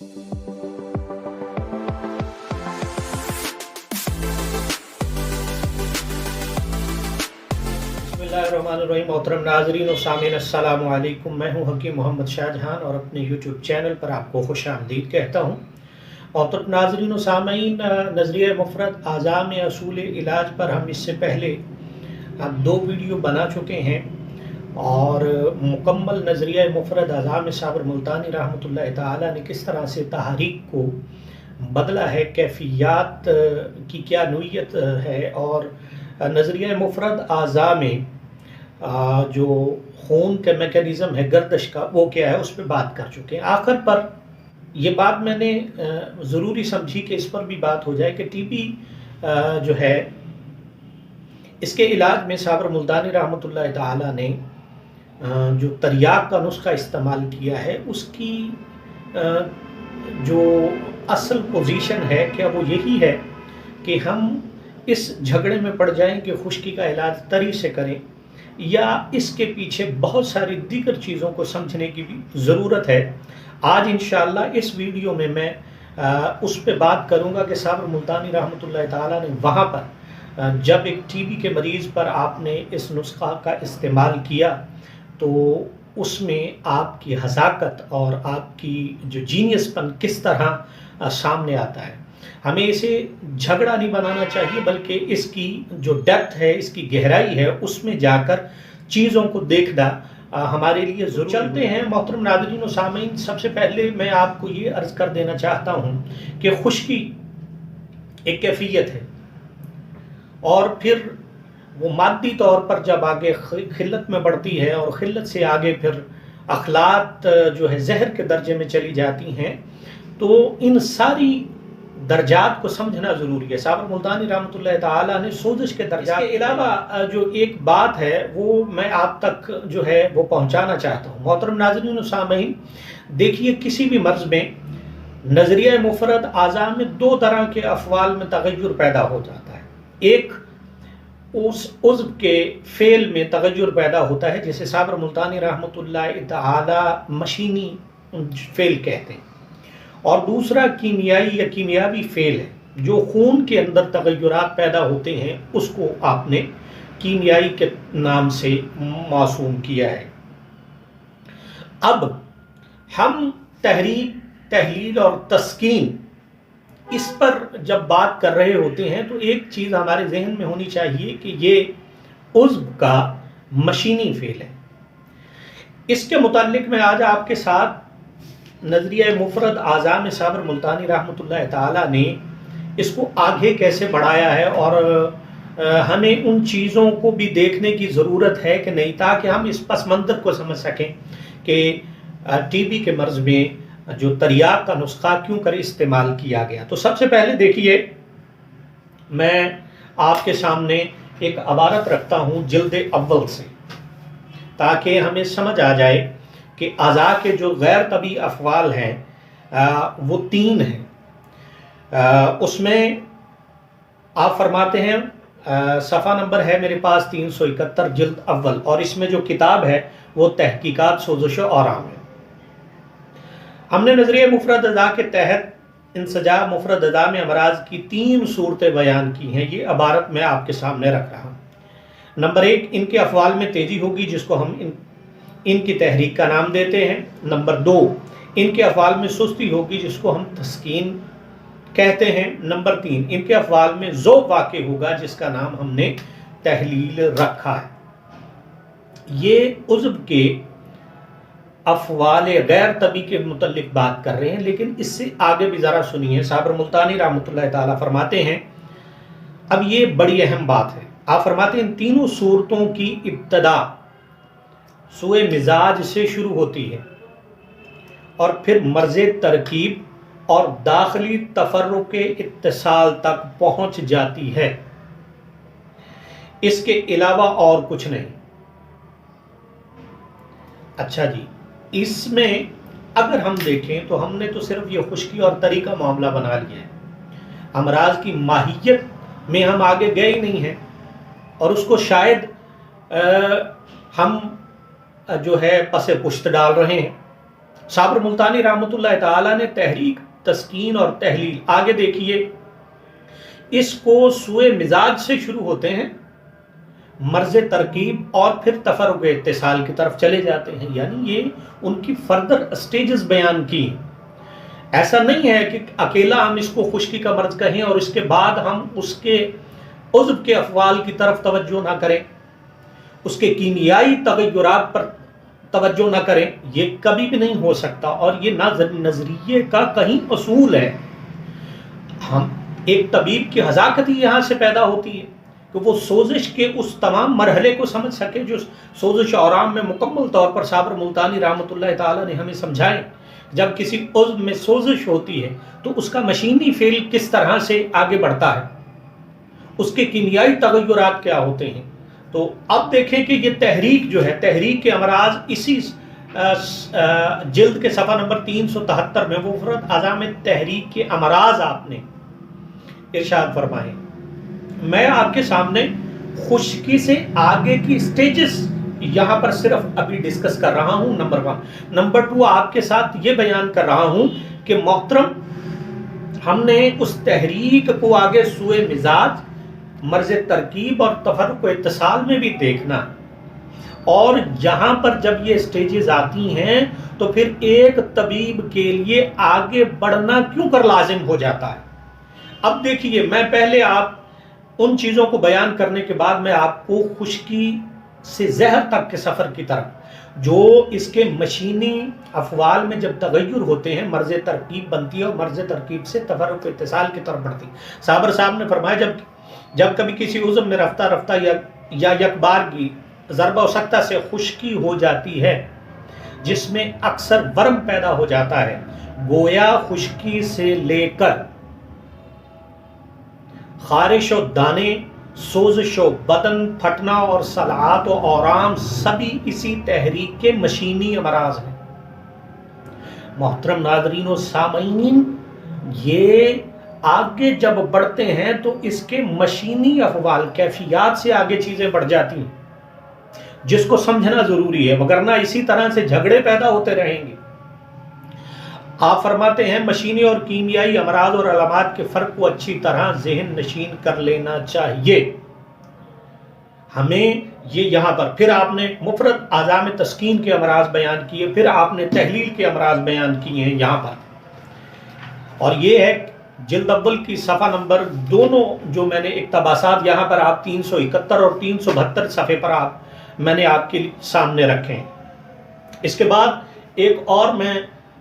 बिस्मिल्लाहिर्रहमानिर्रहीम। मोहतरम नाज़रीन और सामीन, अस्सलामु अलैकुम। मैं हूं हकीम मोहम्मद शाहजहां और अपने यूट्यूब चैनल पर आपको खुशामदीद कहता हूं। मोहतरम नाज़रीन और सामीन, नज़रिया मुफ़रद आज़ाम असूल इलाज पर हम इससे पहले 2 वीडियो बना चुके हैं और मुकम्मल नज़रिया मुफ़रद आज़ाम साबर मुल्तानी रहमतुल्लाह ताला ने किस तरह से तहरीक को बदला है, कैफियत की क्या नोयत है और नज़रिया मुफ़रद आज़ा में जो खून का मेकनिज़म है गर्दश का, वो क्या है, उस पर बात कर चुके हैं। आखिर पर ये बात मैंने ज़रूरी समझी कि इस पर भी बात हो जाए कि टीबी जो है इसके इलाज में साबर मुल्तानी रहमतुल्लाह ताला ने जो तरियाक का नुस्खा इस्तेमाल किया है, उसकी जो असल पोजीशन है क्या वो यही है कि हम इस झगड़े में पड़ जाएं कि खुश्की का इलाज तरी से करें, या इसके पीछे बहुत सारी दीगर चीज़ों को समझने की भी ज़रूरत है। आज इंशाअल्लाह इस वीडियो में मैं उस पर बात करूंगा कि साबर मुल्तानी रहमतुल्लाह ताला ने वहाँ पर जब एक टीबी के मरीज़ पर आपने इस नुस्खा का इस्तेमाल किया तो उसमें आपकी हज़ाकत और आपकी जो जीनियसपन किस तरह सामने आता है। हमें इसे झगड़ा नहीं बनाना चाहिए, बल्कि इसकी जो डेप्थ है, इसकी गहराई है, उसमें जाकर चीज़ों को देखना हमारे लिए ज़रूर। चलते हैं मोहतरम नाज़रीन और सामीन। सबसे पहले मैं आपको ये अर्ज़ कर देना चाहता हूँ कि खुश्की एक कैफियत है और फिर वो मादी तौर पर जब आगे खिल्लत में बढ़ती है और खिल्लत से आगे फिर अखलात जो है जहर के दर्जे में चली जाती हैं, तो इन सारी दर्जात को समझना ज़रूरी है। साबर मुल्तानी रहमतुल्लाह ताला ने सोजिश के दर्जात के अलावा जो एक बात है वो मैं आप तक जो है वो पहुंचाना चाहता हूँ। मोहतरम नाज़रीन और सामीन, देखिए, किसी भी मर्ज़ में नज़रिया मुफ़रद आज़ा में 2 तरह के अफ़वाल में तग़य्युर पैदा हो जाता है। एक उस उज़्व के फ़ेल में तग़य्युर पैदा होता है जिसे साबर मुल्तानी रहमतुल्लाह ताला मशीनी फ़ेल कहते हैं, और दूसरा कीमियाई या कीमियावी फ़ेल है जो खून के अंदर तग़य्युरात पैदा होते हैं, उसको आपने कीमियाई के नाम से मासूम किया है। अब हम तहरीक, तहलील और तस्कीन इस पर जब बात कर रहे होते हैं तो एक चीज़ हमारे जहन में होनी चाहिए कि ये उज़्व का मशीनी फ़ेल है। इसके मुताल्लिक मैं आज आपके साथ नज़रिया मुफ़रद आज़ा में साबर मुल्तानी रहमतुल्लाह ताला ने इसको आगे कैसे बढ़ाया है और हमें उन चीज़ों को भी देखने की ज़रूरत है कि नहीं, ताकि हम इस पस मंज़र को समझ सकें कि टीबी के मर्ज़ में जो तरियाक का नुस्खा क्यों कर इस्तेमाल किया गया। तो सबसे पहले देखिए, मैं आपके सामने एक अबारत रखता हूँ जिल्द अव्वल से, ताकि हमें समझ आ जाए कि अज़ा के जो गैर तबी अफ़वाल हैं वो 3 हैं। उसमें आप फरमाते हैं, सफ़ा नंबर है मेरे पास 371 जिल्द अव्वल, और इसमें जो किताब है वो तहकीकात सोज़िश आराम है। हमने नज़रिया मुफ़रद अज़ा के तहत इंसजा मुफ़रद अज़ा में अमराज की 3 सूरतें बयान की हैं। ये अबारत मैं आपके सामने रख रहा हूँ। नंबर 1, इनके अफ़वाल में तेज़ी होगी जिसको हम इनकी तहरीक का नाम देते हैं। नंबर 2, इनके अफ़वाल में सुस्ती होगी जिसको हम तस्कीन कहते हैं। नंबर 3, इनके अफ़वाल में ज़ौक़ वाक़े होगा जिसका नाम हमने तहलील रखा है। ये उज़्व के अफ़वाल गैर तबी के मुतल्लिक बात कर रहे हैं, लेकिन इससे आगे भी ज़रा सुनिए। साबर मुल्तानी रहमतुल्लाह ताला फरमाते हैं, अब ये बड़ी अहम बात है। आप फरमाते हैं, इन तीनों सूरतों की इब्तदा सुए मिजाज से शुरू होती है और फिर मर्ज़े तरकीब और दाखिली तफर्रुक़ इत्तिसाल तक पहुँच जाती है, इसके अलावा और कुछ नहीं। अच्छा जी, इसमें अगर हम देखें तो हमने तो सिर्फ ये खुश्की और तरी का मामला बना लिया है, अमराज की माहियत में हम आगे गए ही नहीं हैं, और उसको शायद हम जो है पसे पुश्त डाल रहे हैं। साबर मुल्तानी रहमतुल्लाह ताला ने तहरीक, तस्कीन और तहलील, आगे देखिए, इसको सुए मिजाज से शुरू होते हैं, मर्ज तरकीब और फिर तफर्रुक इत्तिसाल की तरफ चले जाते हैं। यानी ये उनकी फर्दर स्टेजेस बयान की। ऐसा नहीं है कि अकेला हम इसको खुश्की का मर्ज कहें और इसके बाद हम उसके उज़्व के अफ़वाल की तरफ तवज्जो ना करें, उसके कीमियाई तगय्युरात पर तवज्जो ना करें, ये कभी भी नहीं हो सकता। और ये नज़रिए का कहीं असूल है। हम एक तबीब की हज़ाकत ही यहाँ से पैदा होती है कि वो सोजिश के उस तमाम मरहले को समझ सके जो सोजिश औराम में मुकम्मल तौर पर साबर मुल्तानी रहमतुल्लाह ताला ने हमें समझाए। जब किसी उज़्व में सोजिश होती है तो उसका मशीनी फेल किस तरह से आगे बढ़ता है, उसके कीमियाई तगय्युरात क्या होते हैं। तो अब देखें कि ये तहरीक जो है, तहरीक के अमराज इसी जिल्द के सफ़ा नंबर 373 में मुफ़रद आज़ाम तहरीक के अमराज आपने इरशाद फरमाए। मैं आपके सामने खुश्की से आगे की स्टेजेस यहाँ पर सिर्फ अभी डिस्कस कर रहा हूँ, नंबर 1। नंबर 2, आपके साथ ये बयान कर रहा हूँ कि मोहतरम, हमने उस तहरीक को आगे सुए मिजाज, मर्ज तरकीब और तफर्रुक इत्तिसाल में भी देखना। और यहाँ पर जब ये स्टेजेस आती हैं तो फिर एक तबीब के लिए आगे बढ़ना क्यों कर लाजिम हो जाता है। अब देखिए, मैं पहले आप उन चीज़ों को बयान करने के बाद मैं आपको खुश्की से जहर तक के सफ़र की तरफ, जो इसके मशीनी अफवाल में जब तगय्युर होते हैं, मर्ज तरकीब बनती है और मर्ज तरकीब से तफर्रुक इत्तिसाल की तरफ बढ़ती है। साबर साहब ने फरमाया, जब कभी किसी उज़्व में रफ्ता रफ्ता या यकबार की ज़रबा सख्ता से खुश्की हो जाती है, जिसमें अक्सर वर्म पैदा हो जाता है, गोया खुश्की से लेकर खारिश और दाने, सोजिश और बदन फटना और सलात और औराम सभी इसी तहरीक के मशीनी अमराज हैं। मोहतरम नाज़रीन और सामईन, ये आगे जब बढ़ते हैं तो इसके मशीनी अहवाल, कैफियत से आगे चीज़ें बढ़ जाती हैं, जिसको समझना ज़रूरी है, वगरना इसी तरह से झगड़े पैदा होते रहेंगे। आप फरमाते हैं, मशीनी और कीमियाई अमराज और अलामात के फ़र्क को अच्छी तरह ज़हन नशीन कर लेना चाहिए हमें। ये यहाँ पर फिर आपने मुफरद आज़ाम तस्कीन के अमराज बयान किए, फिर आपने तहलील के अमराज बयान किए हैं यहाँ पर। और ये है जिल्द अव्वल की सफ़ा नंबर, दोनों जो मैंने इक़्तिबासात यहाँ पर आप 371 और 372 सफ़े पर मैंने आपके सामने रखे हैं। इसके बाद एक और मैं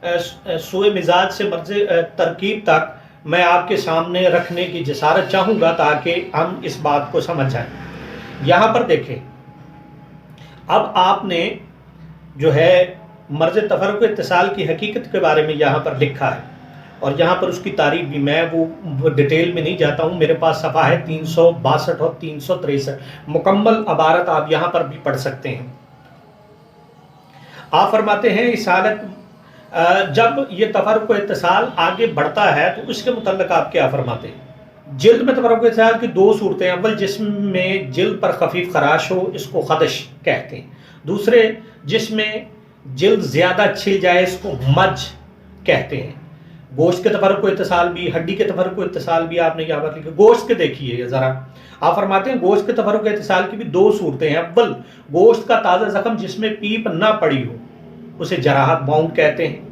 सुए मिजाज से मर्ज तरकीब तक मैं आपके सामने रखने की जसारत चाहूँगा ताकि हम इस बात को समझ जाएं। यहाँ पर देखें, अब आपने जो है मर्ज तफर्रुक इत्तिसाल की हकीकत के बारे में यहाँ पर लिखा है और यहाँ पर उसकी तारीफ भी, मैं वो डिटेल में नहीं जाता हूँ, मेरे पास सफ़ा है 362 और 363, मुकम्मल अबारत आप यहाँ पर भी पढ़ सकते हैं। आप फरमाते हैं, इस हालत जब ये तफर्रुक इत्तिसाल आगे बढ़ता है तो इसके मुतल्लिक़ आप क्या फरमाते हैं। जिल्द में तफर्रुक इत्तिसाल की दो सूरतें, अव्वल जिसमें जिल्द पर खफीफ खराश हो, इसको खदश कहते हैं। दूसरे जिसमें जिल्द ज़्यादा छिल जाए, इसको मज कहते हैं। गोश्त के तफर्रुक इत्तिसाल भी, हड्डी के तफर्रुक इत्तिसाल भी आपने यहाँ पर लिखा। गोश्त के देखिए ज़रा, आप फरमाते हैं गोश्त के तफर्रुक इत्तिसाल की भी दो सूरतें हैं। अव्वल गोश्त का ताज़ा ज़ख्म जिसमें पीप ना पड़ी हो, उसे जराहत बाउंड कहते हैं।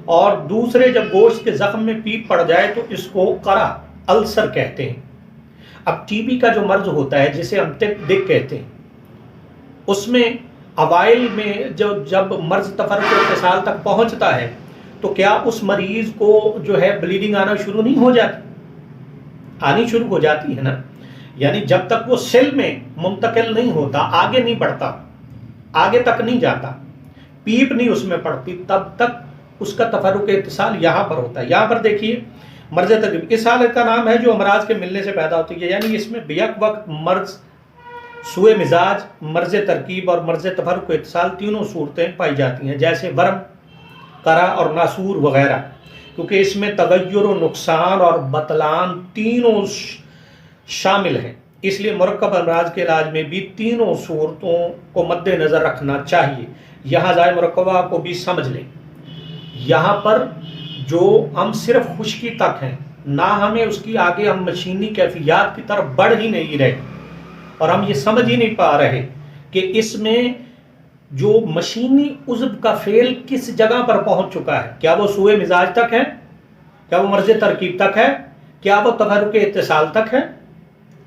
और दूसरे जब गोश्त के ज़ख्म में पीप पड़ जाए तो इसको करा, अल्सर कहते हैं। अब टीबी का जो मर्ज होता है जिसे हम दिक कहते हैं, उसमें अवाइल में जब मर्ज तफर्रुक इत्तिसाल तक पहुँचता है तो क्या उस मरीज को जो है ब्लीडिंग आना शुरू नहीं हो जाती? आनी शुरू हो जाती है ना। यानी जब तक वो सेल में मुंतकिल नहीं होता, आगे नहीं बढ़ता, आगे तक नहीं जाता, पीप नहीं उसमें पड़ती, तब तक उसका तफर्रुक इत्तिसाल यहाँ पर होता है। यहाँ पर देखिए मर्ज तरकीब, इस हालत का नाम है जो अमराज के मिलने से पैदा होती है। यानी इसमें बेक वक्त मर्ज, सुए मिजाज, मर्ज तरकीब और मर्ज तफर्रुक इत्तिसाल तीनों सूरतें पाई जाती हैं, जैसे वर्म, करा और नासूर वगैरह, क्योंकि इसमें तगय्युर और नुकसान और बतलान तीनों शामिल हैं। इसलिए मुरक्कब अमराज के इलाज में भी तीनों सूरतों को मद्देनज़र रखना चाहिए। यहाँ जाए मुरक्कबा को भी समझ लें। यहाँ पर जो हम सिर्फ खुश्की तक हैं, ना हमें उसकी आगे हम मशीनी कैफियत की तरफ बढ़ ही नहीं रहे, और हम ये समझ ही नहीं पा रहे कि इसमें जो मशीनी उज़्व का फेल किस जगह पर पहुंच चुका है। क्या वो सूए मिजाज तक है, क्या वो मर्ज़ तरकीब तक है, क्या वो तफरुक इत्तिसाल तक है?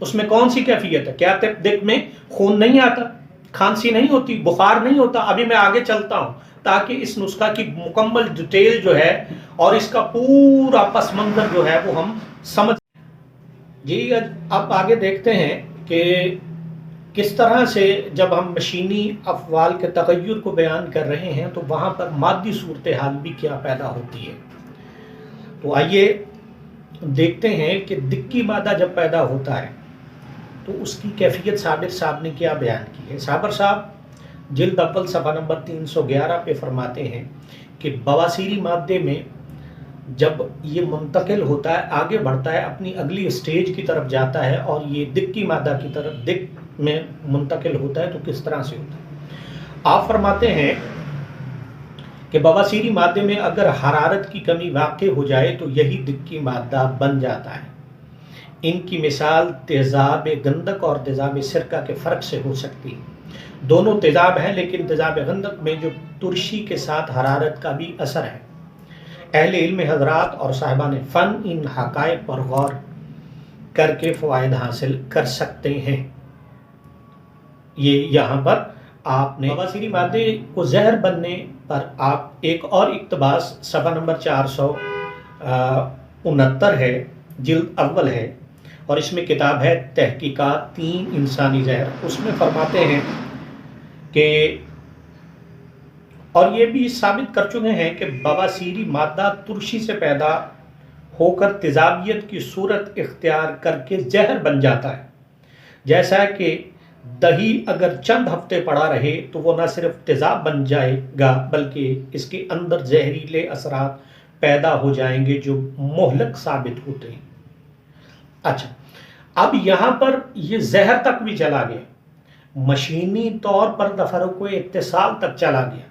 उसमें कौन सी कैफियत है? क्या दिल में खून नहीं आता, खांसी नहीं होती, बुखार नहीं होता? अभी मैं आगे चलता हूं ताकि इस नुस्खा की मुकम्मल डिटेल जो है और इसका पूरा पस मंजर जो है वो हम समझ। जी, अब आगे देखते हैं कि किस तरह से जब हम मशीनी अफ़वाल के तग़य्युर को बयान कर रहे हैं तो वहाँ पर मादी सूरत हाल भी क्या पैदा होती है। तो आइए देखते हैं कि दिक्की मादा जब पैदा होता है तो उसकी कैफियत साबिर साहब ने क्या बयान की है। साबिर साहब जिल्द अव्वल सफ़ा नंबर 311 पे फरमाते हैं कि बवासीरी मादे में जब ये मुंतकिल होता है, आगे बढ़ता है, अपनी अगली स्टेज की तरफ जाता है और ये दिक्की मादा की तरफ दिक में मुंतकिल होता है, तो किस तरह से होता है। आप फरमाते हैं कि बवासीरी मादे में अगर हरारत की कमी वाक़ हो जाए तो यही दिक्की मादा बन जाता है। इनकी मिसाल तेज़ाब गंदक और तेज़ाब सिरका के फ़र्क से हो सकती है। दोनों तेज़ाब हैं, लेकिन तेज़ाब गंदक में जो तुरशी के साथ हरारत का भी असर है। अहले इल्म हज़रात और साहिबान फ़न इन हक़ाइक़ पर गौर करके फ़वाइद हासिल कर सकते हैं। ये यहाँ पर आपने बवासीरी मादे को जहर बनने पर आप एक और इक़्तिबास सफ़ा नंबर 469 है, जिल्द अव्वल है, और इसमें किताब है तहकीकात 3 इंसानी जहर। उसमें फरमाते हैं कि और ये भी साबित कर चुके हैं कि बवासीरी मादा तुरशी से पैदा होकर तेज़ाबियत की सूरत इख्तियार करके जहर बन जाता है। जैसा कि दही अगर चंद हफ्ते पड़ा रहे तो वो न सिर्फ तेज़ाब बन जाएगा बल्कि इसके अंदर जहरीले असरात पैदा हो जाएंगे जो मोहलक साबित होते हैं। अच्छा, अब यहाँ पर ये जहर तक भी चला गया, मशीनी तौर पर तफरुक इत्तिसाल तक चला गया।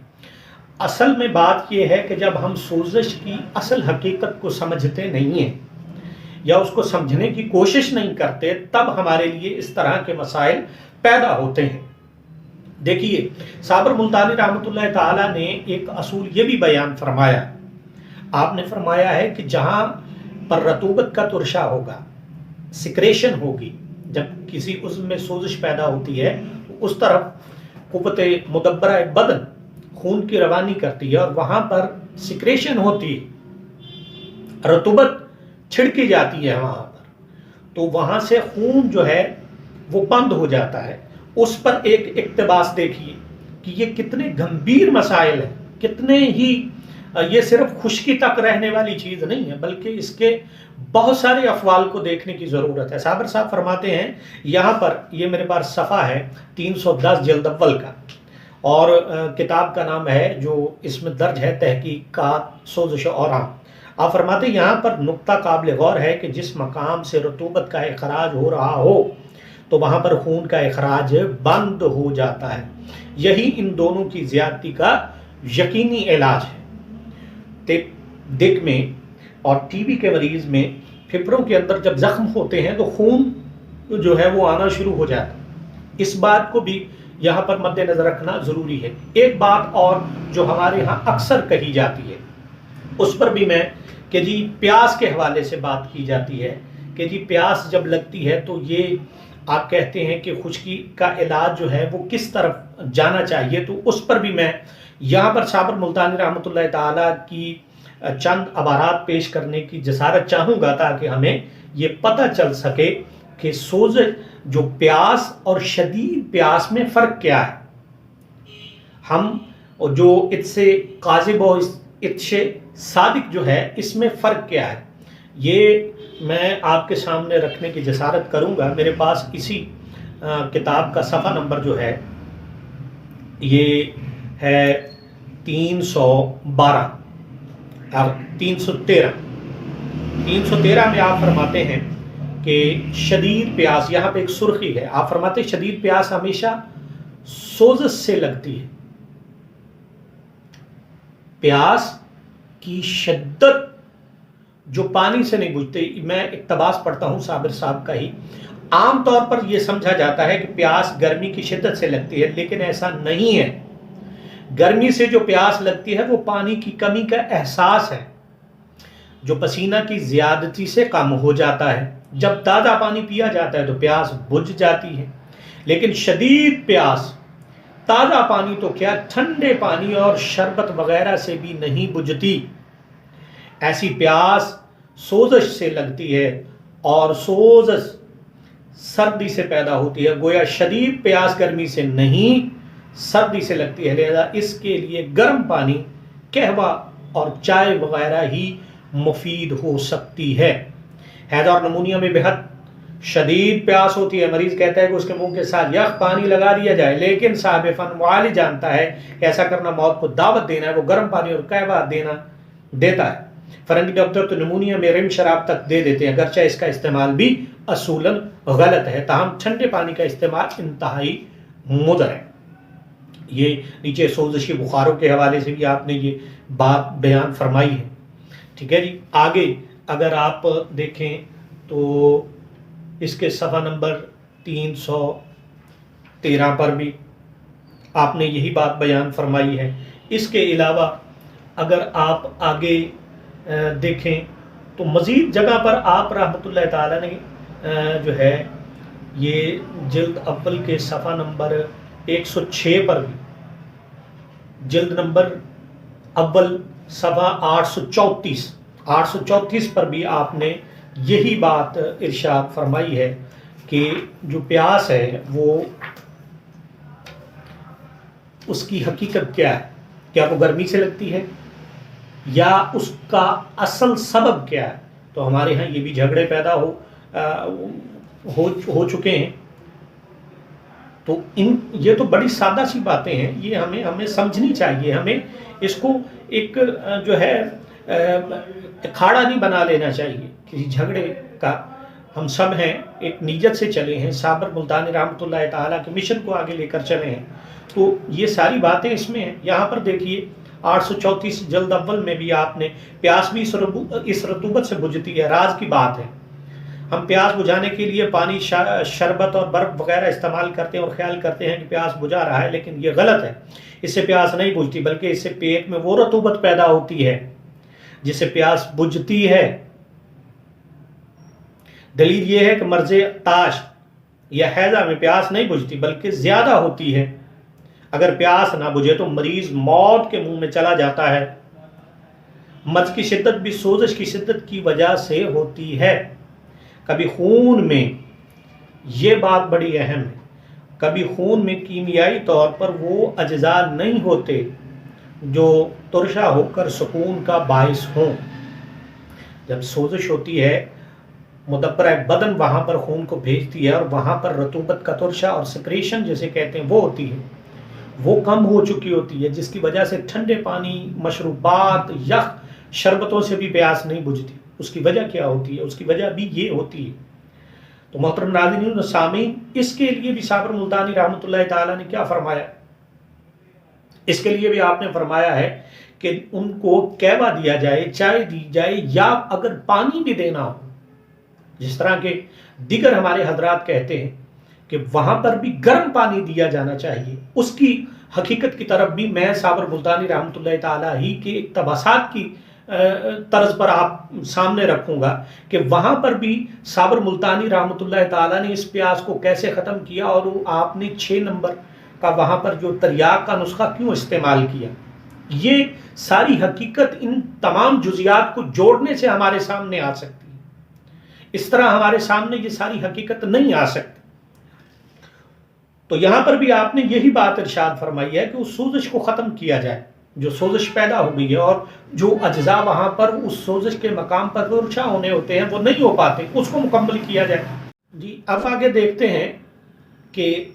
असल में बात यह है कि जब हम सोजिश की असल हकीकत को समझते नहीं हैं या उसको समझने की कोशिश नहीं करते, तब हमारे लिए इस तरह के मसाइल पैदा होते हैं। देखिए, साबिर मुल्तानी रहमतुल्लाह ताला ने एक असूल ये भी बयान फरमाया। आपने फरमाया है कि जहाँ पर रतूबत का तुरशा होगा, सिक्रेशन होगी, जब किसी उज़्व में सोजिश पैदा होती है तो उस तरफ कुव्वत मुदब्बरा बदन खून की रवानी करती है और वहाँ पर सिक्रेशन होती है, रतूबत छिड़की जाती है वहाँ पर, तो वहाँ से खून जो है वो बंद हो जाता है। उस पर एक इक़्तिबास देखिए कि ये कितने गंभीर मसाइल हैं, कितने ही ये सिर्फ खुश्की तक रहने वाली चीज़ नहीं है बल्कि इसके बहुत सारे अफ़वाल को देखने की ज़रूरत है। साबिर साहब फरमाते हैं, यहाँ पर ये मेरे पास सफ़ा है 310 जिल्द अव्वल का, और किताब का नाम है जो इसमें दर्ज है तहकीकात सोजिश और आम। आप फरमाते हैं यहाँ पर नुक्ता काबिल गौर है कि जिस मकाम से रतूबत का इखराज हो रहा हो तो वहाँ पर खून का इखराज बंद हो जाता है। यही इन दोनों की ज़्यादती का यकीनी इलाज है। दिक में और टीबी के मरीज़ में फेफड़ों के अंदर जब जख्म होते हैं तो खून जो है वो आना शुरू हो जाता है। इस बात को भी यहाँ पर मद्देनज़र रखना ज़रूरी है। एक बात और जो हमारे यहाँ अक्सर कही जाती है, उस पर भी मैं कि जी प्यास के हवाले से बात की जाती है कि जी प्यास जब लगती है तो ये आप कहते हैं कि खुश्की का इलाज जो है वो किस तरफ जाना चाहिए, तो उस पर भी मैं यहाँ पर साबिर मुल्तानी रहमतुल्लाह ताला की चंद अबारात पेश करने की जसारत चाहूँगा ताकि हमें ये पता चल सके कि सोजिश जो प्यास और शदीद प्यास में फ़र्क क्या है। हम जो इससे काज़िब और इससे सादिक जो है इसमें फ़र्क क्या है, ये मैं आपके सामने रखने की जसारत करूँगा। मेरे पास इसी किताब का सफ़ा नंबर जो है ये है 312 और 313 में आप फरमाते हैं कि शदीद प्यास, यहाँ पे एक सुर्खी है, आप फरमाते हैं शदीद प्यास हमेशा सोजिश से लगती है। प्यास की शिद्दत जो पानी से नहीं बुझती, मैं इक्तबास पढ़ता हूँ साबिर साहब का ही, आम तौर पर यह समझा जाता है कि प्यास गर्मी की शिद्दत से लगती है, लेकिन ऐसा नहीं है। गर्मी से जो प्यास लगती है वो पानी की कमी का एहसास है, जो पसीना की ज्यादती से कम हो जाता है। जब ताज़ा पानी पिया जाता है तो प्यास बुझ जाती है, लेकिन शदीद प्यास ताज़ा पानी तो क्या, ठंडे पानी और शरबत वगैरह से भी नहीं बुझती। ऐसी प्यास सोजश से लगती है और सोजश सर्दी से पैदा होती है। गोया शदीद प्यास गर्मी से नहीं, सर्दी से लगती है। लिहाजा इसके लिए गर्म पानी, कहवा और चाय वगैरह ही मुफीद हो सकती है। हैज़ा और नमूनिया में बेहद शदीद प्यास होती है, मरीज कहता है कि उसके मुंह के साथ यख पानी लगा दिया जाए, लेकिन साहिब फन वाली जानता है कि ऐसा करना मौत को दावत देना है। वो गर्म पानी और कहवा देता है। फरंगी डॉक्टर तो नमूनिया में रिम शराब तक दे देते हैं, अगरचे इसका इस्तेमाल भी असूलन गलत है। ताहम ठंडे पानी का इस्तेमाल इंतहाई मुदर है। ये नीचे सोजशी बुखारों के हवाले से भी आपने ये बात बयान फरमाई है। ठीक है जी। आगे अगर आप देखें तो इसके सफ़ा नंबर 313 पर भी आपने यही बात बयान फरमाई है। इसके अलावा अगर आप आगे देखें तो मज़ीद जगह पर आप रहमतुल्लाह ताला ने जो है ये जिल्द अव्वल के सफ़ा नंबर 106 पर भी, जिल्द नंबर अव्वल सफ़ा 834 पर भी आपने यही बात इरशाद फरमाई है कि जो प्यास है वो उसकी हकीकत क्या है, क्या वो गर्मी से लगती है या उसका असल सबब क्या है। तो हमारे यहाँ ये भी झगड़े पैदा हो चुके हैं। तो ये तो बड़ी सादा सी बातें हैं, ये हमें समझनी चाहिए। हमें इसको एक जो है अखाड़ा नहीं बना लेना चाहिए किसी झगड़े का। हम सब हैं, एक नीयत से चले हैं, साबर मुल्तानी रहमतुल्लाह ताला के मिशन को आगे लेकर चले हैं। तो ये सारी बातें इसमें हैं। यहाँ पर देखिए 834 जल्द अव्वल में भी आपने प्यास भी इस रतूबत से बुझती है। राज की बात है, हम प्यास बुझाने के लिए पानी, शरबत और बर्फ वगैरह इस्तेमाल करते हैं और ख्याल करते हैं कि प्यास बुझा रहा है, लेकिन ये गलत है। इससे प्यास नहीं बुझती, बल्कि इससे पेट में वो रतूबत पैदा होती है जिससे प्यास बुझती है। दलील ये है कि मर्ज़े ताश या हैज़ा में प्यास नहीं बुझती बल्कि ज्यादा होती है। अगर प्यास ना बुझे तो मरीज मौत के मुंह में चला जाता है। मर्ज की शिद्दत भी सोजश की शिद्दत की वजह से होती है। कभी खून में, ये बात बड़ी अहम है, कभी खून में कीमियाई तौर पर वो अज्जा नहीं होते जो तुरशा होकर सुकून का बाइस हों। जब सोजिश होती है, मुदब्बर बदन वहाँ पर खून को भेजती है और वहाँ पर रतूबत का तुरशा और सिक्रेशन जिसे कहते हैं वो होती है, वो कम हो चुकी होती है, जिसकी वजह से ठंडे पानी, मशरूबात, यख, शरबतों से भी प्यास नहीं बुझती। उसकी वजह क्या होती है? उसकी वजह भी ये होती है। तो मोहतरम नाज़रीन सामीन, इसके लिए भी साबर मुल्तानी रहमतुल्लाह ताला ने क्या फरमाया? इसके लिए भी आपने फरमाया है कि उनको कहवा दिया जाए, चाय दी जाए, या अगर पानी भी देना हो, जिस तरह के दिगर हमारे हजरात कहते हैं कि वहां पर भी गर्म पानी दिया जाना चाहिए। उसकी हकीकत की तरफ भी मैं साबर मुल्तानी रहमतुल्लाह ताला ही के इक़्तिबासात की तर्ज पर आप सामने रखूंगा कि वहां पर भी साबर मुल्तानी रहमतुल्लाह ताला ने इस प्यास को कैसे ख़त्म किया और आपने 6 नंबर का वहां पर जो तरियाक का नुस्खा क्यों इस्तेमाल किया। ये सारी हकीकत इन तमाम जुजियात को जोड़ने से हमारे सामने आ सकती है। इस तरह हमारे सामने ये सारी हकीकत नहीं आ सकती। तो यहां पर भी आपने यही बात इरशाद फरमाई है कि उस सोजिश को ख़त्म किया जाए जो सोजिश पैदा हो गई है, और जो अज्जा वहां पर उस सोजिश के मकाम पर तुरशा होने होते हैं वो नहीं हो पाते, उसको मुकम्मल किया जाए। जी, अब आगे देखते हैं कि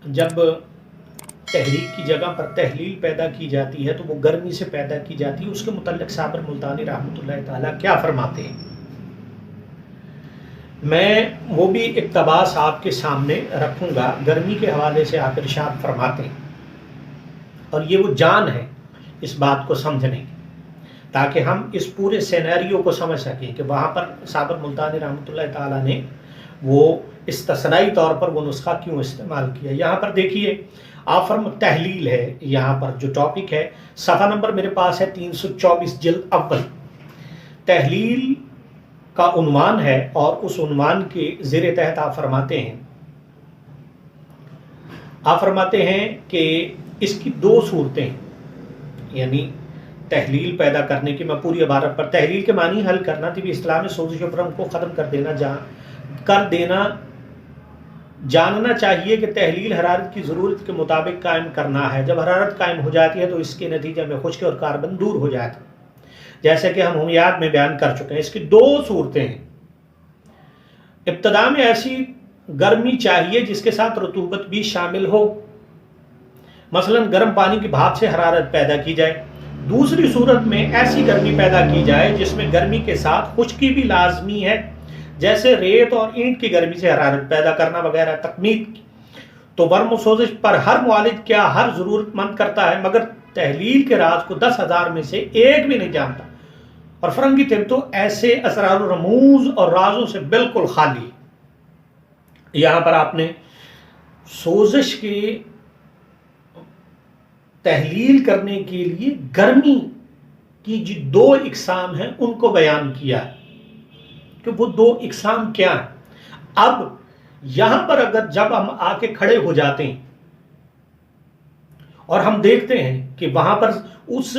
जब तहरीक की जगह पर तहलील पैदा की जाती है तो वो गर्मी से पैदा की जाती है। उसके मुतल्लिक़ साबर मुल्तानी रहमतुल्लाह ताला क्या फरमाते हैं, मैं वो भी इक़्तिबास आपके सामने रखूंगा। गर्मी के हवाले से आप इरशाद फरमाते हैं, और ये वो जान है इस बात को समझने की। ताकि हम इस पूरे सिनेरियो को समझ सकें कि वहाँ पर साबर मुल्तानी रहमतुल्लाह ताला ने वो इस्तिस्नाई तौर पर वो नुस्खा क्यों इस्तेमाल किया। यहाँ पर देखिए आफर्म तहलील है, यहाँ पर जो टॉपिक है सफ़ा नंबर मेरे पास है 324 जिल्द अव्वल। तहलील का उन्वान है और उस उन्वान के ज़ेरे तहत आप फरमाते हैं कि इसकी दो सूरतें, यानी तहलील पैदा करने की, मैं पूरी इबारत पर, तहलील के मानी हल करना तभी इस्लाम में सोजिश भ्रम को ख़त्म कर देना जानना चाहिए कि तहलील हरारत की ज़रूरत के मुताबिक कायम करना है। जब हरारत कायम हो जाती है तो इसके नतीजे में खुश्की और कार्बन दूर हो जाता है, जैसे कि हम हुमियात में बयान कर चुके हैं। इसकी दो सूरतें हैं। इब्तदा में ऐसी गर्मी चाहिए जिसके साथ रतूबत भी शामिल हो, मसलन गर्म पानी की भाप से हरारत पैदा की जाए। दूसरी सूरत में ऐसी गर्मी पैदा की जाए जिसमें गर्मी के साथ खुश्की भी लाजमी है, जैसे रेत और ईंट की गर्मी से हरारत पैदा करना वगैरह तकनीक। तो वर्म सोजिश पर हर मुआलिज क्या हर ज़रूरतमंद करता है, मगर तहलील के राज को 10,000 में से एक भी नहीं जानता, और फरंगी तिब तो ऐसे असरार और रमूज और राजों से बिल्कुल खाली। यहाँ पर आपने सोजिश के तहलील करने के लिए गर्मी की जो दो इकसाम हैं उनको बयान किया है कि वो दो इकसाम क्या है। अब यहां पर अगर जब हम आके खड़े हो जाते हैं और हम देखते हैं कि वहां पर उस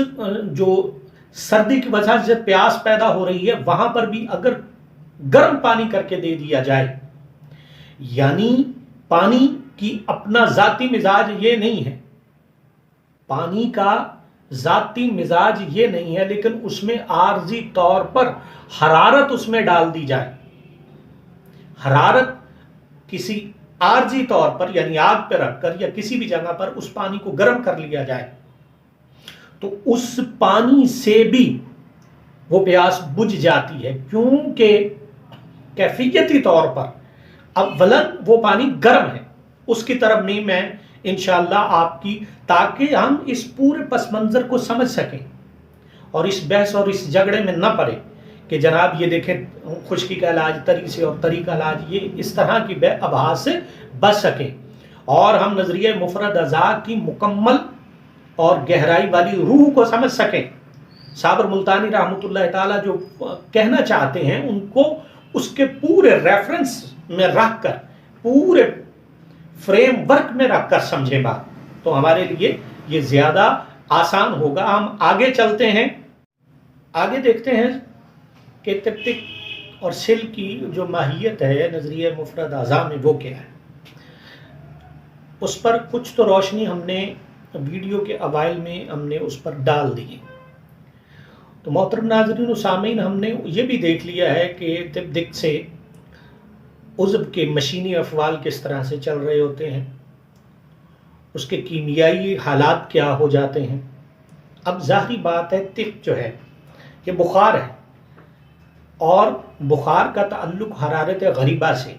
जो सर्दी की वजह से प्यास पैदा हो रही है, वहां पर भी अगर गर्म पानी करके दे दिया जाए, यानी पानी की अपना जाती मिजाज ये नहीं है, पानी का जाती मिजाज ये नहीं है, लेकिन उसमें आर्जी तौर पर हरारत उसमें डाल दी जाए, हरारत किसी आर्जी तौर पर यानी आग पर रखकर या किसी भी जगह पर उस पानी को गर्म कर लिया जाए, तो उस पानी से भी वो प्यास बुझ जाती है, क्योंकि कैफियती तौर पर अव्वलन वो पानी गर्म है। उसकी तरफ नहीं मैं इंशाअल्लाह आपकी, ताकि हम इस पूरे पस मंज़र को समझ सकें और इस बहस और इस झगड़े में न पड़े कि जनाब ये देखें खुश्की का इलाज तरी से और तरी का इलाज, ये इस तरह की बेअबास से बच सकें और हम नजरिए मुफरद अज़ा की मुकम्मल और गहराई वाली रूह को समझ सकें। साबर मुल्तानी रहमतुल्लाह ताला जो कहना चाहते हैं उनको उसके पूरे रेफरेंस में रख कर, पूरे फ्रेमवर्क में रखकर समझे बात, तो हमारे लिए ये ज़्यादा आसान होगा। हम आगे चलते हैं, आगे देखते हैं कि तिब्तिक और सिल की जो माहियत है नज़रिए मुफरद अज़ा में वो क्या है। उस पर कुछ तो रोशनी हमने वीडियो के अवाइल में हमने उस पर डाल दी। तो मोहतरम नाज़रीन और सामीन, हमने ये भी देख लिया है कि तिब्तिक से उज़्व के मशीनी अफ़वाल किस तरह से चल रहे होते हैं, उसके कीमियाई हालात क्या हो जाते हैं। अब ज़ाहिरी बात है तिब जो है ये बुखार है और बुखार का ताल्लुक़ हरारत गरीबा से।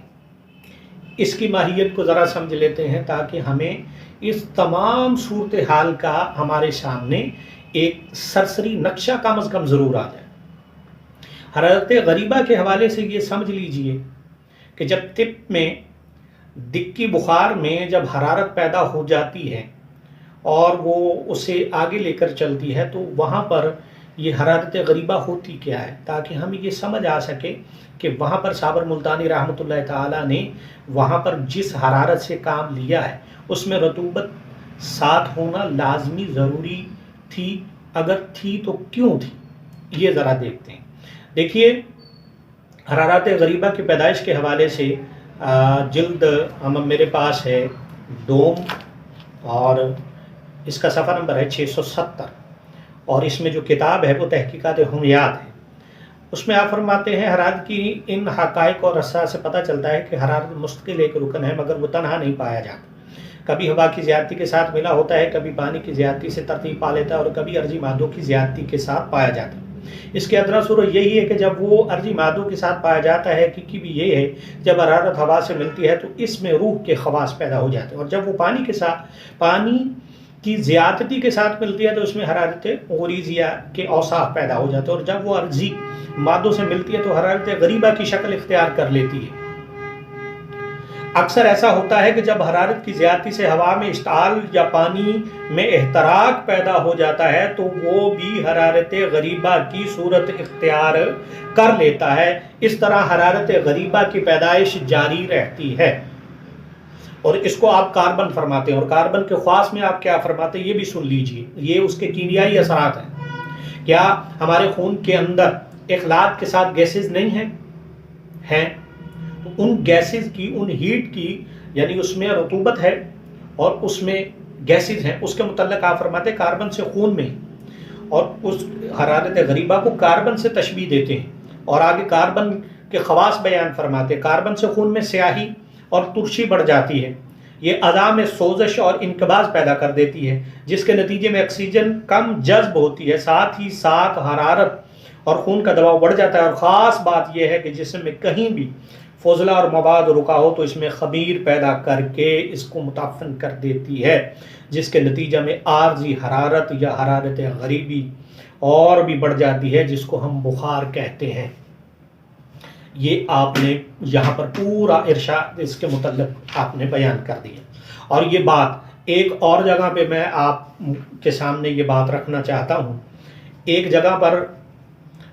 इसकी माहियत को ज़रा समझ लेते हैं ताकि हमें इस तमाम सूरत हाल का हमारे सामने एक सरसरी नक्शा कम अज़ कम ज़रूर आ जाए। हरारत गरीबा के हवाले से ये समझ लीजिए कि जब तिब में दिक्की बुखार में जब हरारत पैदा हो जाती है और वो उसे आगे लेकर चलती है, तो वहाँ पर ये हरारत गरीबा होती क्या है, ताकि हम ये समझ आ सके कि वहाँ पर साबर मुल्तानी रहमतुल्लाह ताला ने वहाँ पर जिस हरारत से काम लिया है उसमें रतूबत साथ होना लाजमी ज़रूरी थी, अगर थी तो क्यों थी, ये ज़रा देखते हैं। देखिए हरारत गरीबा की पैदाइश के हवाले से जिल्द मेरे पास है डोम और इसका सफ़ा नंबर है 670 और इसमें जो किताब है वो तहकीकात हुमियात है। उसमें आप फरमाते हैं हरारत की इन हक़ाइक़ और रसा से पता चलता है कि हरारत मुस्तकिल एक रुकन है, मगर वो तनहा नहीं पाया जाता। कभी हवा की ज़्यादती के साथ मिला होता है, कभी पानी की ज़्यादती से तरतीब पा लेता है और कभी अर्जी मादों की ज़्यादती के साथ पाया जाता है। इसके अदना सूरत यही है कि जब वो अर्जी मादों के साथ पाया जाता है कि भी ये है जब हरारत हवा से मिलती है तो इसमें रूह के खवास पैदा हो जाते हैं, और जब वो पानी کی زیادتی کے ساتھ ملتی ہے تو اس میں حرارت غریزیہ کے اوصاف پیدا ہو جاتے ہیں، اور جب وہ عرضی مادوں سے ملتی ہے تو حرارت غریبہ کی شکل اختیار کر لیتی ہے۔ اکثر ایسا ہوتا ہے کہ جب حرارت کی زیادتی سے ہوا میں اشتعال یا پانی میں احتراق پیدا ہو جاتا ہے تو وہ بھی حرارت غریبہ کی صورت اختیار کر لیتا ہے۔ اس طرح حرارت غریبہ کی پیدائش جاری رہتی ہے، اور اس کو آپ کاربن فرماتے ہیں، اور کاربن کے خواص میں آپ کیا فرماتے ہیں یہ بھی سن لیجئے، یہ اس کے کیمیائی اثرات ہیں۔ کیا ہمارے خون کے اندر اخلاط کے ساتھ گیسز نہیں ہیں؟ تو ان گیسز کی، ان ہیٹ کی، یعنی اس میں رطوبت ہے اور اس میں گیسز ہیں، اس کے متعلق آپ فرماتے ہیں کاربن سے خون میں، اور اس حرارت غریبہ کو کاربن سے تشبیہ دیتے ہیں، اور آگے کاربن کے خواص بیان فرماتے ہیں۔ کاربن سے خون میں سیاہی اور ترشی بڑھ جاتی ہے، یہ اعضاء میں سوزش اور انقباض پیدا کر دیتی ہے، جس کے نتیجے میں آکسیجن کم جذب ہوتی ہے، ساتھ ہی ساتھ حرارت اور خون کا دباؤ بڑھ جاتا ہے، اور خاص بات یہ ہے کہ جسم میں کہیں بھی فضلہ اور مواد رکا ہو تو اس میں خمیر پیدا کر کے اس کو متعفن کر دیتی ہے، جس کے نتیجہ میں عارضی حرارت یا حرارت غریبی اور بھی بڑھ جاتی ہے، جس کو ہم بخار کہتے ہیں۔ یہ آپ نے یہاں پر پورا ارشاد اس کے متعلق آپ نے بیان کر دیا، اور یہ بات ایک اور جگہ پہ میں آپ کے سامنے یہ بات رکھنا چاہتا ہوں۔ ایک جگہ پر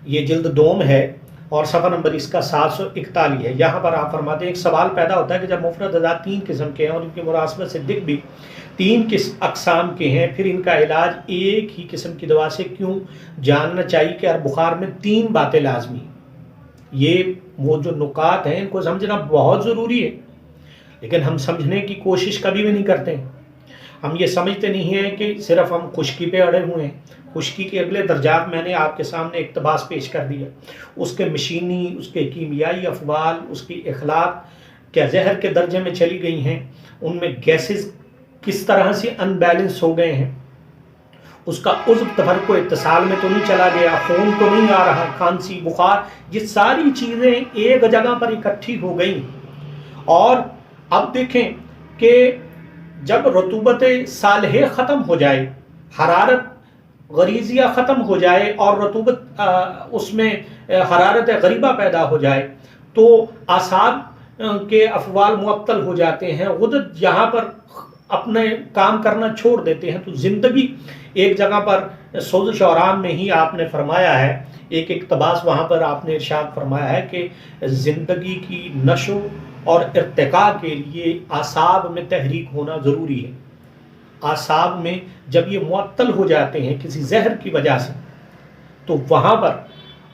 یہ جلد دوم ہے اور صفحہ نمبر اس کا 741 ہے، یہاں پر آپ فرماتے ہیں ایک سوال پیدا ہوتا ہے کہ جب مفرد اعضاء 3 قسم کے ہیں اور ان کی مراسمت سے دکھ بھی 3 اقسام کے ہیں، پھر ان کا علاج ایک ہی قسم کی دوا سے کیوں؟ جاننا چاہیے کہ بخار میں 3 باتیں لازمی ہیں۔ یہ وہ جو نکات ہیں ان کو سمجھنا بہت ضروری ہے، لیکن ہم سمجھنے کی کوشش کبھی بھی نہیں کرتے ہیں۔ ہم یہ سمجھتے نہیں ہیں کہ صرف ہم خشکی پہ اڑے ہوئے ہیں۔ خشکی کے اگلے درجات میں نے آپ کے سامنے اقتباس پیش کر دیا، اس کے مشینی، اس کے کیمیائی افعال، اس کی اخلاق کیا زہر کے درجے میں چلی گئی ہیں، ان میں گیسز کس طرح سے ان بیلنس ہو گئے ہیں، اس کا عضو تفرق و اتصال میں تو نہیں چلا گیا، خون تو نہیں آ رہا، کھانسی، بخار، یہ ساری چیزیں ایک جگہ پر اکٹھی ہو گئی۔ اور اب دیکھیں کہ جب رطوبت صالحہ ختم ہو جائے، حرارت غریزیہ ختم ہو جائے اور رطوبت اس میں حرارت غریبہ پیدا ہو جائے تو اعصاب کے افعال معطل ہو جاتے ہیں، غدد یہاں پر اپنے کام کرنا چھوڑ دیتے ہیں، تو زندگی ایک جگہ پر سوزش اور آرام میں ہی آپ نے فرمایا ہے، ایک اقتباس وہاں پر آپ نے ارشاد فرمایا ہے کہ زندگی کی نشو اور ارتقاء کے لیے اعصاب میں تحریک ہونا ضروری ہے۔ اعصاب میں جب یہ معطل ہو جاتے ہیں کسی زہر کی وجہ سے تو وہاں پر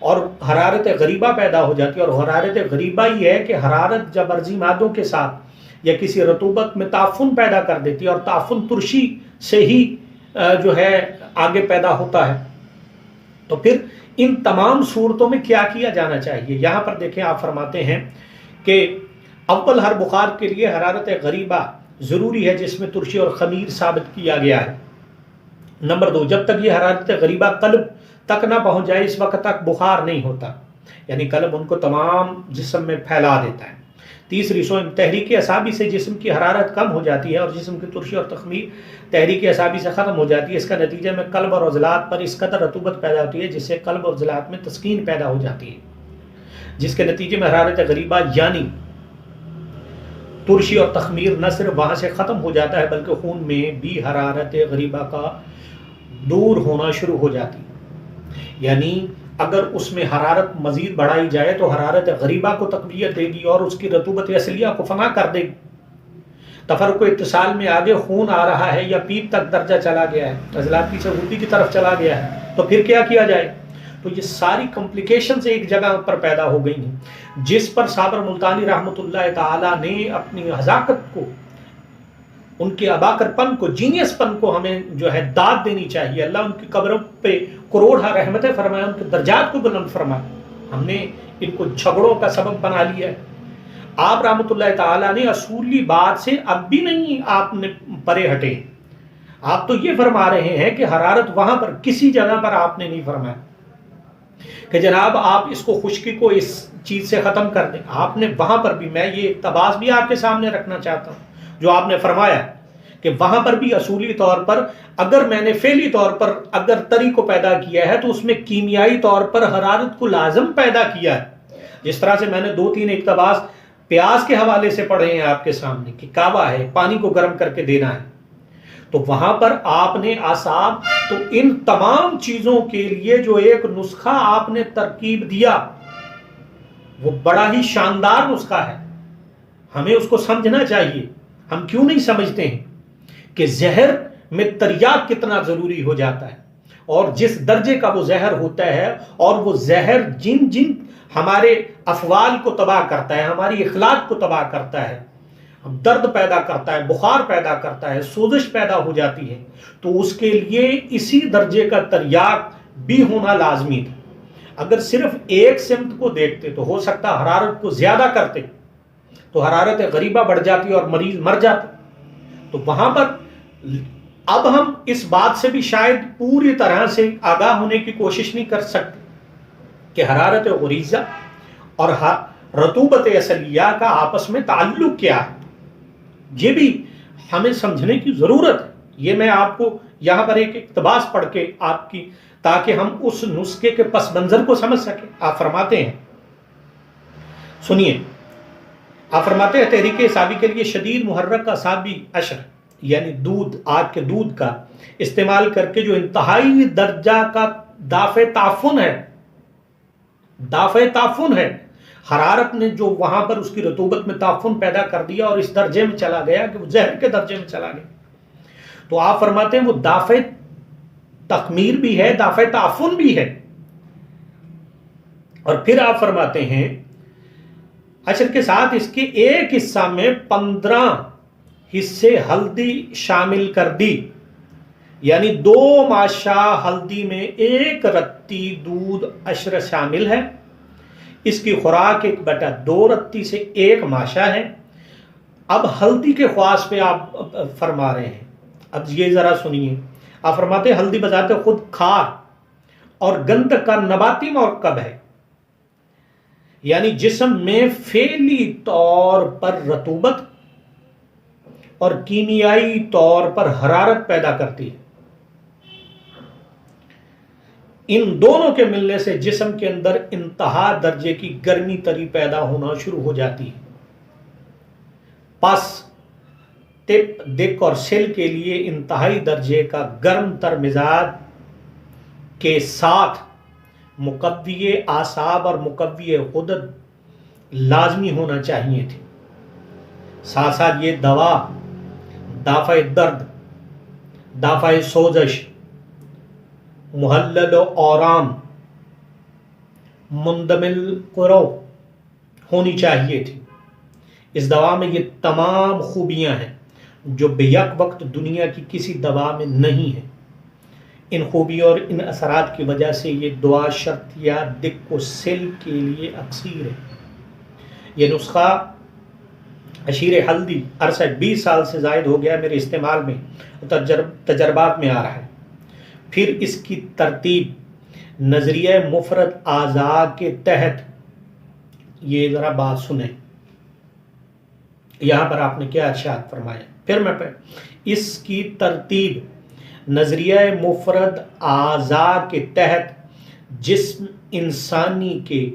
اور حرارت غریبہ پیدا ہو جاتی ہے، اور حرارت غریبہ ہی ہے کہ حرارت جب عرضی مادوں کے ساتھ یا کسی رطوبت میں تعفن پیدا کر دیتی ہے، اور تعفن ترشی سے ہی جو ہے آگے پیدا ہوتا ہے، تو پھر ان تمام صورتوں میں کیا کیا جانا چاہیے؟ یہاں پر دیکھیں آپ فرماتے ہیں کہ اول ہر بخار کے لیے حرارت غریبہ ضروری ہے جس میں ترشی اور خمیر ثابت کیا گیا ہے۔ نمبر 2، جب تک یہ حرارت غریبہ قلب تک نہ پہنچ جائے اس وقت تک بخار نہیں ہوتا، یعنی قلب ان کو تمام جسم میں پھیلا دیتا ہے۔ تیسری تحریک اعصابی سے جسم کی حرارت کم ہو جاتی ہے اور جسم کی ترشی اور تخمیر تحریک اعصابی سے ختم ہو جاتی ہے، اس کا نتیجہ میں قلب اور عضلات پر اس قدر رطوبت پیدا ہوتی ہے جس سے قلب اور عضلات میں تسکین پیدا ہو جاتی ہے، جس کے نتیجے میں حرارت غریبہ یعنی ترشی اور تخمیر نہ صرف وہاں سے ختم ہو جاتا ہے بلکہ خون میں بھی حرارت غریبہ کا دور ہونا شروع ہو جاتی ہے۔ یعنی اگر اس میں حرارت مزید بڑھائی جائے تو حرارت غریبہ کو تقویت دے گی اور اس کی رطوبت اصلیہ کو فنا کر دے گی۔ تفرق و اتصال میں آگے خون آ رہا ہے یا پیپ تک درجہ چلا گیا ہے، عضلات کی سہولتی کی طرف چلا گیا ہے، تو پھر کیا کیا جائے؟ تو یہ ساری کمپلیکیشنز ایک جگہ پر پیدا ہو گئی ہیں، جس پر صابر ملتانی رحمۃ اللہ تعالی نے اپنی حذاقت کو، ان کے اباکر پن کو، جینیس پن کو ہمیں جو ہے داد دینی چاہیے۔ اللہ ان کی قبروں پہ کروڑہ رحمتیں فرمائے، ان کے درجات کو بلند فرمائے۔ ہم نے ان کو جھگڑوں کا سبب بنا لیا ہے۔ آپ رحمۃ اللہ تعالیٰ نے اصولی بات سے اب بھی نہیں آپ نے پرے ہٹے، آپ تو یہ فرما رہے ہیں کہ حرارت وہاں پر کسی جگہ پر آپ نے نہیں فرمایا کہ جناب آپ اس کو خشکی کو اس چیز سے ختم کر دیں۔ آپ نے وہاں پر بھی، میں یہ اقتباس بھی آپ کے سامنے رکھنا چاہتا ہوں جو آپ نے فرمایا کہ وہاں پر بھی اصولی طور پر اگر میں نے فعلی طور پر اگر تری کو پیدا کیا ہے تو اس میں کیمیائی طور پر حرارت کو لازم پیدا کیا ہے. جس طرح سے میں نے 2-3 اقتباس پیاز کے حوالے سے پڑھے ہیں آپ کے سامنے کہ کعبہ ہے، پانی کو گرم کر کے دینا ہے، تو وہاں پر آپ نے اعصاب، تو ان تمام چیزوں کے لیے جو ایک نسخہ آپ نے ترکیب دیا وہ بڑا ہی شاندار نسخہ ہے. ہمیں اس کو سمجھنا چاہیے. ہم کیوں نہیں سمجھتے ہیں کہ زہر میں تریاق کتنا ضروری ہو جاتا ہے، اور جس درجے کا وہ زہر ہوتا ہے، اور وہ زہر جن جن ہمارے افعال کو تباہ کرتا ہے، ہماری اخلاق کو تباہ کرتا ہے، درد پیدا کرتا ہے، بخار پیدا کرتا ہے، سوزش پیدا ہو جاتی ہے، تو اس کے لیے اسی درجے کا تریاق بھی ہونا لازمی تھا. اگر صرف ایک سمت کو دیکھتے تو ہو سکتا حرارت کو زیادہ کرتے تو حرارت غریبہ بڑھ جاتی اور مریض مر جاتا. تو وہاں پر اب ہم اس بات سے بھی شاید پوری طرح سے آگاہ ہونے کی کوشش نہیں کر سکتے کہ حرارت غریزہ اور رطوبت اصلیہ کا آپس میں تعلق کیا ہے. یہ بھی ہمیں سمجھنے کی ضرورت ہے. یہ میں آپ کو یہاں پر ایک اقتباس پڑھ کے آپ کی، تاکہ ہم اس نسخے کے پس منظر کو سمجھ سکیں. آپ فرماتے ہیں، سنیے، آپ فرماتے ہیں تحریک اعصابی کے لیے شدید محرک اعصابی اشر یعنی دودھ، آگ کے دودھ کا استعمال کر کے جو انتہائی درجہ کا دافع تعفن ہے، حرارت نے جو وہاں پر اس کی رطوبت میں تعفن پیدا کر دیا اور اس درجے میں چلا گیا کہ وہ زہر کے درجے میں چلا گیا. تو آپ فرماتے ہیں وہ دافع تخمیر بھی ہے، دافع تعفن بھی ہے. اور پھر آپ فرماتے ہیں اشر کے ساتھ اس کے ایک حصہ میں 15 حصے ہلدی شامل کر دی، یعنی 2 ماشا ہلدی میں 1 رتی دودھ اشر شامل ہے. اس کی خوراک 1/2 رتی سے 1 ماشا ہے. اب ہلدی کے خواص پہ آپ فرما رہے ہیں. اب یہ ذرا سنیے، آپ فرماتے ہیں ہلدی بذات خود کھار اور گند کا نباتی مرکب ہے، یعنی جسم میں فعلی طور پر رطوبت اور کیمیائی طور پر حرارت پیدا کرتی ہے. ان دونوں کے ملنے سے جسم کے اندر انتہا درجے کی گرمی تری پیدا ہونا شروع ہو جاتی ہے. پس ٹپ، دک اور سل کے لیے انتہائی درجے کا گرم تر مزاج کے ساتھ مقوی اعصاب اور مقوی غدد لازمی ہونا چاہیے تھے. ساتھ ساتھ یہ دوا دافع درد، دافع سوزش، محلل و آرام، مندمل قرو ہونی چاہیے تھی. اس دوا میں یہ تمام خوبیاں ہیں جو بیک وقت دنیا کی کسی دوا میں نہیں ہیں. ان خوبیوں اور ان اثرات کی وجہ سے یہ دعا شرط یا دک و سل کے لیے اکثیر ہے. یہ نسخہ عشیر ہلدی عرصہ 20 سال سے زائد ہو گیا میرے استعمال میں، تجربات میں آ رہا ہے. پھر اس کی ترتیب نظریہ مفرد اعضاء کے تحت، یہ ذرا بات سنیں، یہاں پر آپ نے کیا ارشاد فرمایا. پھر میں اس کی ترتیب نظریہ مفرد اعضاء کے تحت جسم انسانی کے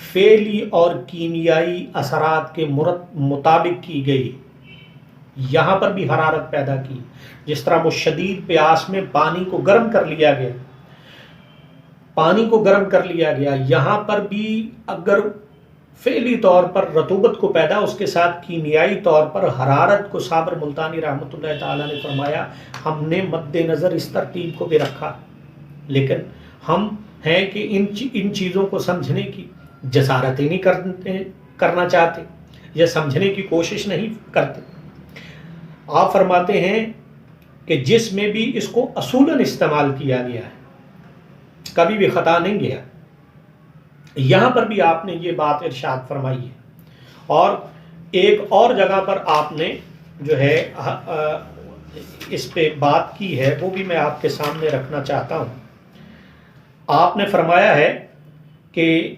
فعلی اور کیمیائی اثرات کے مطابق کی گئی. یہاں پر بھی حرارت پیدا کی، جس طرح وہ شدید پیاس میں پانی کو گرم کر لیا گیا، یہاں پر بھی اگر فعلی طور پر رطوبت کو پیدا، اس کے ساتھ کیمیائی طور پر حرارت کو. صابر ملتانی رحمۃ اللہ تعالیٰ نے فرمایا ہم نے مد نظر اس ترتیب کو بھی رکھا، لیکن ہم ہیں کہ ان چیزوں کو سمجھنے کی جسارت ہی نہیں کرنا چاہتے یا سمجھنے کی کوشش نہیں کرتے. آپ فرماتے ہیں کہ جس میں بھی اس کو اصولاً استعمال کیا گیا ہے، کبھی بھی خطا نہیں گیا. یہاں پر بھی آپ نے یہ بات ارشاد فرمائی ہے. اور ایک اور جگہ پر آپ نے جو ہے اس پہ بات کی ہے، وہ بھی میں آپ کے سامنے رکھنا چاہتا ہوں. آپ نے فرمایا ہے کہ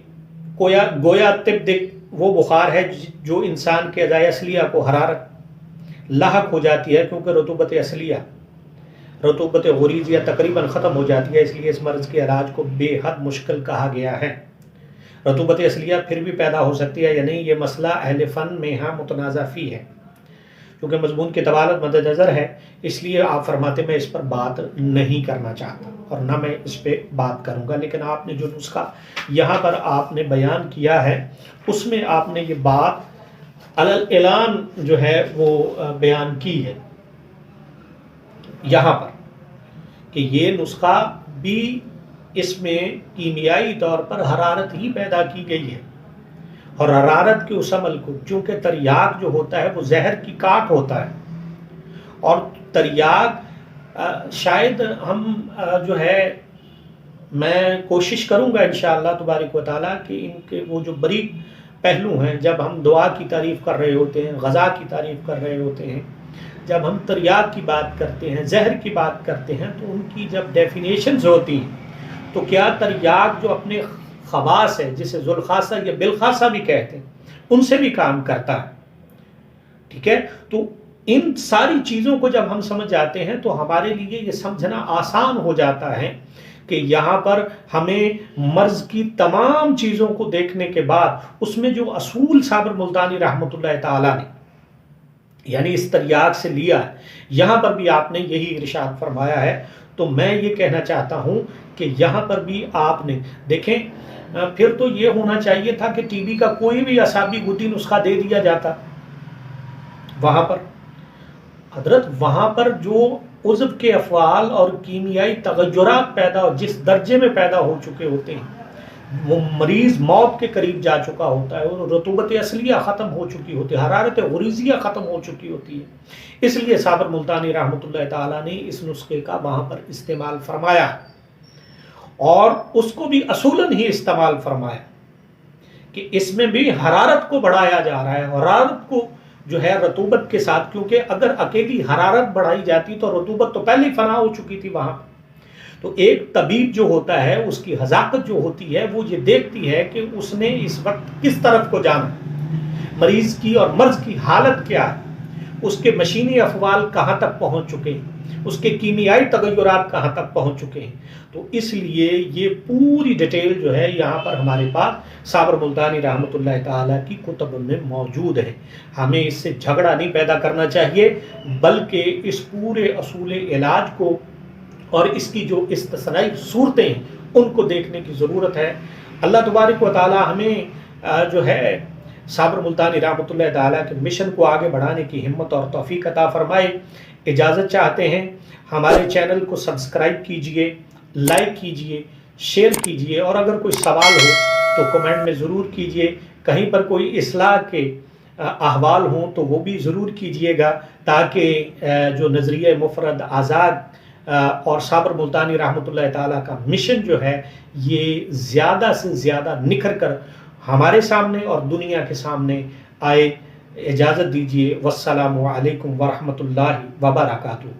گویا طب وہ بخار ہے جو انسان کے اعضائے اصلیہ کو حرارت लाहक हो जाती है, क्योंकि रतूबत असलिया, रतूबत गुरीजिया तकरीबन ख़त्म हो जाती है, इसलिए इस मर्ज़ के इलाज को बेहद मुश्किल कहा गया है। रतूबत असलिया फिर भी पैदा हो सकती है या नहीं, ये मसला अहले फ़न में यहाँ मुतनाज़ा फ़ी है, क्योंकि मज़मून की तवालत मद्देनज़र है, इसलिए आप फरमाते मैं इस पर बात नहीं करना चाहता और ना मैं इस पर बात करूँगा। लेकिन आपने जो नुस्खा यहाँ पर आपने बयान किया है, उसमें आपने ये बात अलल ऐलान जो है वो बयान की है यहाँ पर कि ये नुस्खा भी, इसमें कीमियाई तौर पर हरारत ही पैदा की गई है, और हरारत के उस अमल को, चूँकि तरियाक जो होता है वो जहर की काट होता है, और तरियाक शायद हम जो है, मैं कोशिश करूँगा इंशाअल्लाह तबारक व तआला कि इनके वो जो बारीक पहलू हैं, जब हम दुआ की तारीफ़ कर रहे होते हैं, ग़ज़ा की तारीफ़ कर रहे होते हैं, जब हम तरियाक की बात करते हैं, जहर की बात करते हैं, तो उनकी जब डेफिनेशंस होती हैं, तो क्या तरियाक जो अपने ख़वास है, जिसे ज़ुल्ख़ासा या बिलख़ासा भी कहते हैं, उनसे भी काम करता है। ठीक है, तो इन सारी चीज़ों को जब हम समझ जाते हैं तो हमारे लिए ये समझना आसान हो जाता है कि यहाँ पर हमें मर्ज़ की तमाम चीज़ों को देखने के बाद उसमें जो असूल साबिर मुल्तानी रहमतुल्लाह ताला ने यानी इस तरियाक से लिया है, यहाँ पर भी आपने यही इरशाद फरमाया है। तो मैं ये कहना चाहता हूँ कि यहाँ पर भी आपने देखें, फिर तो ये होना चाहिए था कि टीबी का कोई भी असाबी गुद्दी नुस्खा दे दिया जाता वहाँ पर। हजरत वहाँ पर जो उज़्व के अफ़आल और कीमियाई तगय्युरात पैदा जिस दर्जे में पैदा हो चुके होते हैं, वो मरीज़ मौत के करीब जा चुका होता है, और रतूबत असलिया ख़त्म हो चुकी होती है, हरारत गुरीज़िया ख़त्म हो चुकी होती है। इसलिए साबिर मुल्तानी रहमतुल्लाह ताला ने इस नुस्खे का वहाँ पर इस्तेमाल फरमाया, और उसको भी असूलन ही इस्तेमाल फरमाया कि इसमें भी हरारत को बढ़ाया जा रहा है, हरारत को जो है रतूबत के साथ, क्योंकि अगर अकेली हरारत बढ़ाई जाती तो रतूबत तो पहले ही फना हो चुकी थी वहाँ। तो एक तबीब जो होता है, उसकी हज़ाकत जो होती है, वो ये देखती है कि उसने इस वक्त किस तरफ को जाना, मरीज़ की और मर्ज़ की हालत क्या है, उसके मशीनी अफ़वाल कहाँ तक पहुँच चुके हैं, उसके कीमियाई तगय्युरात कहाँ तक पहुँच चुके हैं। तो इसलिए ये पूरी डिटेल जो है यहाँ पर हमारे पास साबिर मुल्तानी रहमतुल्लाह ताला की कुतुब में मौजूद है। हमें इससे झगड़ा नहीं पैदा करना चाहिए, बल्कि इस पूरे असूल इलाज को और इसकी जो इस्तिस्नाई सूरतें हैं उनको देखने की ज़रूरत है। अल्लाह तबारक व तआला हमें जो है साबिर मुल्तानी रहमतुल्लाह ताला के मिशन को आगे बढ़ाने की हिम्मत और तौफीक अता फरमाए। इजाज़त चाहते हैं, हमारे चैनल को सब्सक्राइब कीजिए, लाइक कीजिए, शेयर कीजिए, और अगर कोई सवाल हो तो कमेंट में ज़रूर कीजिए। कहीं पर कोई इस्लाह के अहवाल हों तो वो भी ज़रूर कीजिएगा, ताकि जो नज़रिया मुफरद आज़ाद और साबिर मुल्तानी रहमतुल्लाह ताला का मिशन जो है ये ज़्यादा से ज़्यादा निखर कर हमारे सामने और दुनिया के सामने आए। इजाज़त दीजिए। वस्सलामु अलैकुम वरहमतुल्लाहि वबरकातुहू।